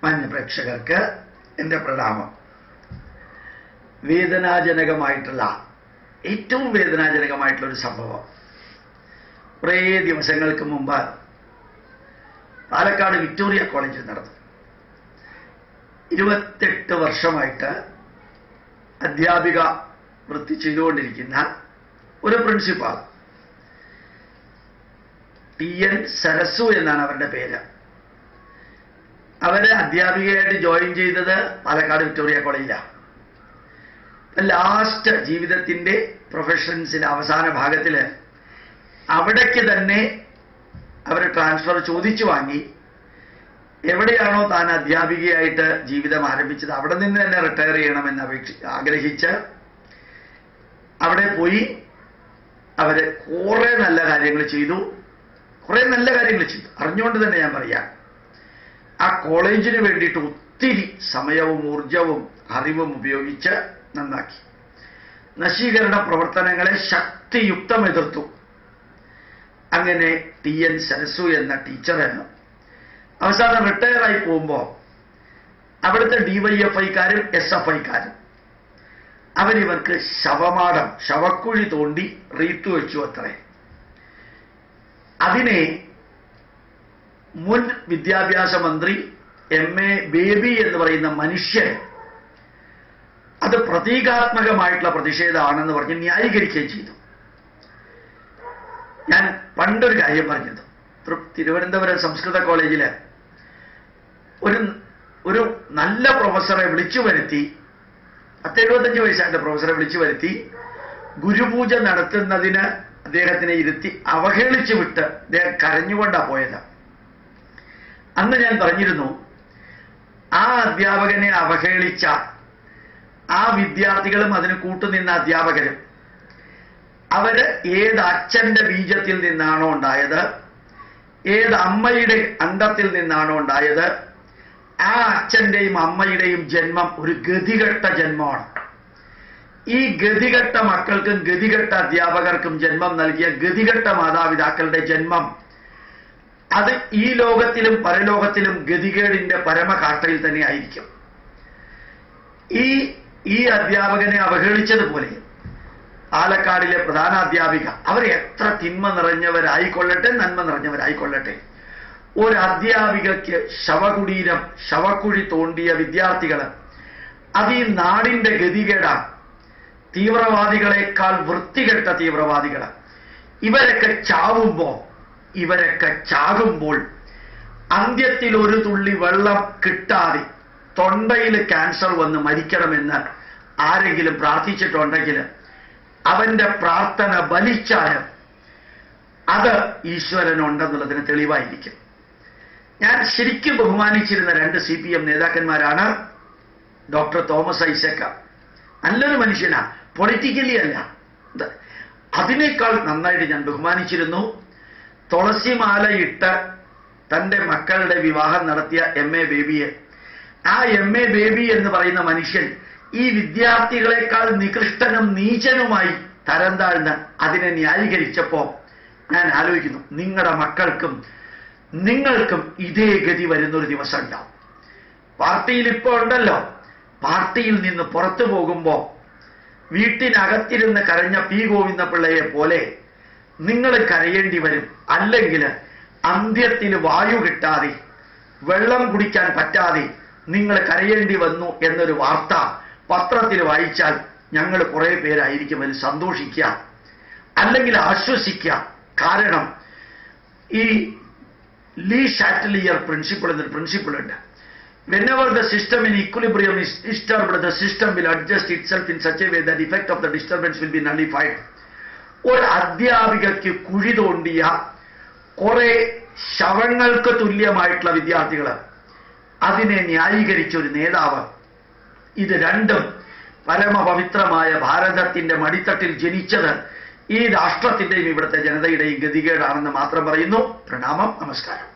മാന്യ പ്രേക്ഷകർക്ക് എൻ്റെ പ്രണാമം. വേദനാജനകമായിട്ടുള്ള ഏറ്റവും വേദനാജനകമായിട്ടുള്ള ഒരു സംഭവം കുറേ ദിവസങ്ങൾക്ക് മുമ്പ് പാലക്കാട് വിക്ടോറിയ കോളേജിൽ നടന്നു. 28 വർഷമായിട്ട് അധ്യാപിക വൃത്തി ചെയ്തുകൊണ്ടിരിക്കുന്ന ഒരു പ്രിൻസിപ്പാൾ, TN സരസു എന്നാണ് അവരുടെ പേര്. അവര് അധ്യാപികയായിട്ട് ജോയിൻ ചെയ്തത് പാലക്കാട് വിക്ടോറിയ കോളേജിലാണ്. ലാസ്റ്റ് ജീവിതത്തിന്റെ പ്രൊഫഷൻസിന്റെ അവസാന ഭാഗത്തില് അവിടേക്ക് തന്നെ അവർ ട്രാൻസ്ഫർ ചോദിച്ചു വാങ്ങി. എവിടെയാണോ താൻ അധ്യാപികയായിട്ട് ജീവിതം ആരംഭിച്ചത് അവിടെ നിന്ന് തന്നെ റിട്ടയർ ചെയ്യണമെന്ന് ആഗ്രഹിച്ച് അവിടെ പോയി അവര് കുറെ നല്ല കാര്യങ്ങൾ ചെയ്തു. അറിഞ്ഞുകൊണ്ട് തന്നെ ഞാൻ പറയാം, ആ കോളേജിന് വേണ്ടിയിട്ട് ഒത്തിരി സമയവും ഊർജവും അറിവും ഉപയോഗിച്ച് നന്നാക്കി. നശീകരണ പ്രവർത്തനങ്ങളെ ശക്തിയുക്തം എതിർത്തു. അങ്ങനെ TN സരസു എന്ന ടീച്ചറ് അവസാനം റിട്ടയറായി പോകുമ്പോൾ അവിടുത്തെ DYFIക്കാരും SFIക്കാരും അവരിവർക്ക് ശവക്കുഴി തോണ്ടി റീത്തു വെച്ചു അത്രേ. അതിനെ മുൻ വിദ്യാഭ്യാസ മന്ത്രി MA ബേബി എന്ന് പറയുന്ന മനുഷ്യൻ അത് പ്രതീകാത്മകമായിട്ടുള്ള പ്രതിഷേധമാണെന്ന് പറഞ്ഞ് ന്യായീകരിക്കുകയും ചെയ്തു. ഞാൻ പണ്ടൊരു കാര്യം പറഞ്ഞത്, തിരുവനന്തപുരം സംസ്കൃത കോളേജില് ഒരു നല്ല പ്രൊഫസറെ വിളിച്ചു വരുത്തി, 75 വയസ്സായിട്ട് പ്രൊഫസറെ വിളിച്ചു വരുത്തി ഗുരുപൂജ നടത്തുന്നതിന് അദ്ദേഹത്തിനെ ഇരുത്തി അവഹേളിച്ചു വിട്ട് അദ്ദേഹം കരഞ്ഞുകൊണ്ടാണ് പോയത്. അന്ന് ഞാൻ പറഞ്ഞിരുന്നു, ആ അധ്യാപകനെ അവഹേളിച്ച ആ വിദ്യാർത്ഥികളും അതിന് കൂട്ടുനിന്ന അധ്യാപകരും അവര് ഏത് അച്ഛന്റെ ബീജത്തിൽ നിന്നാണോ ഉണ്ടായത്, ഏത് അമ്മയുടെ അണ്ടത്തിൽ നിന്നാണോ ഉണ്ടായത്, ആ അച്ഛന്റെയും അമ്മയുടെയും ജന്മം ഒരു ഗതികെട്ട ജന്മമാണ്. ഈ ഗതികെട്ട മക്കൾക്കും ഗതികെട്ട അധ്യാപകർക്കും ജന്മം നൽകിയ ഗതികെട്ട മാതാപിതാക്കളുടെ ജന്മം അത് ഈ ലോകത്തിലും പരലോകത്തിലും ഗതികേടിന്റെ പരമകാട്ടയിൽ തന്നെ ആയിരിക്കും. ഈ അധ്യാപകനെ അവഹേളിച്ചതുപോലെ പാലക്കാടിലെ പ്രധാനാധ്യാപിക അവരെ എത്ര തിന്മ നിറഞ്ഞവരായിക്കൊള്ളട്ടെ, നന്മ നിറഞ്ഞവരായിക്കൊള്ളട്ടെ, ഒരു അധ്യാപികയ്ക്ക് ശവക്കുഴി തോണ്ടിയ വിദ്യാർത്ഥികള് അത് ഈ നാടിന്റെ ഗതികേടാണ്. തീവ്രവാദികളെക്കാൾ വൃത്തികെട്ട തീവ്രവാദികള്. ഇവരൊക്കെ ചാകുമ്പോൾ അന്ത്യത്തിൽ ഒരു തുള്ളി വെള്ളം കിട്ടാതെ തൊണ്ടയിൽ ക്യാൻസർ വന്ന് മരിക്കണമെന്ന് ആരെങ്കിലും പ്രാർത്ഥിച്ചിട്ടുണ്ടെങ്കിൽ അവന്റെ പ്രാർത്ഥന ബലിച്ചാലും അത് ഈശ്വരനുണ്ടെന്നുള്ളതിന് തെളിവായിരിക്കും. ഞാൻ ശരിക്കും ബഹുമാനിച്ചിരുന്ന 2 CPM നേതാക്കന്മാരാണ്. ഡോക്ടർ തോമസ് ഐസക് നല്ലൊരു മനുഷ്യനാണ്, പൊളിറ്റിക്കലി അല്ല, അതിനേക്കാൾ നന്നായിട്ട് ഞാൻ ബഹുമാനിച്ചിരുന്നു തുളസിമാലയിട്ട് തൻ്റെ മക്കളുടെ വിവാഹം നടത്തിയ MA ബേബിയെ. ആ MA ബേബി എന്ന് പറയുന്ന മനുഷ്യൻ ഈ വിദ്യാർത്ഥികളെക്കാൾ നികൃഷ്ടനും നീചനുമായി തരം താഴ്ന്ന് അതിനെ ന്യായീകരിച്ചപ്പോ ഞാൻ ആലോചിക്കുന്നു, നിങ്ങളുടെ മക്കൾക്കും നിങ്ങൾക്കും ഇതേ ഗതി വരുന്നൊരു ദിവസം ഉണ്ടാവും. പാർട്ടിയിൽ ഇപ്പോൾ ഉണ്ടല്ലോ, പാർട്ടിയിൽ നിന്ന് പുറത്തു പോകുമ്പോ വീട്ടിനകത്തിരുന്ന് കരഞ്ഞ P ഗോവിന്ദപിള്ളയെ പോലെ നിങ്ങൾ കരയേണ്ടി വരും. അല്ലെങ്കിൽ അന്ത്യത്തിൽ വായു കിട്ടാതെ വെള്ളം കുടിക്കാൻ പറ്റാതെ നിങ്ങൾ കരയേണ്ടി വന്നു എന്നൊരു വാർത്ത പത്രത്തിൽ വായിച്ചാൽ ഞങ്ങൾ കുറെ പേരായിരിക്കും അതിൽ സന്തോഷിക്കുക, അല്ലെങ്കിൽ ആശ്വസിക്കുക. കാരണം ഈ ലീ ഷാറ്റലിയർ പ്രിൻസിപ്പിൾ എന്നൊരു പ്രിൻസിപ്പിൾ ഉണ്ട്. Whenever the system in equilibrium is disturbed, the system will adjust itself in such a way that the effect of the disturbance will be nullified. ഒരു അധ്യാപികയ്ക്ക് കുഴി തോണ്ടിയ കുറെ ശവങ്ങൾക്ക് തുല്യമായിട്ടുള്ള വിദ്യാർത്ഥികൾ, അതിനെ ന്യായീകരിച്ച ഒരു നേതാവ്, ഇത് രണ്ടും പരമപവിത്രമായ ഭാരതത്തിന്റെ മടിത്തട്ടിൽ ജനിച്ചത് ഈ രാഷ്ട്രത്തിന്റെയും ഇവിടുത്തെ ജനതയുടെയും ഗതികേടാണെന്ന് മാത്രം പറയുന്നു. പ്രണാമം, നമസ്കാരം.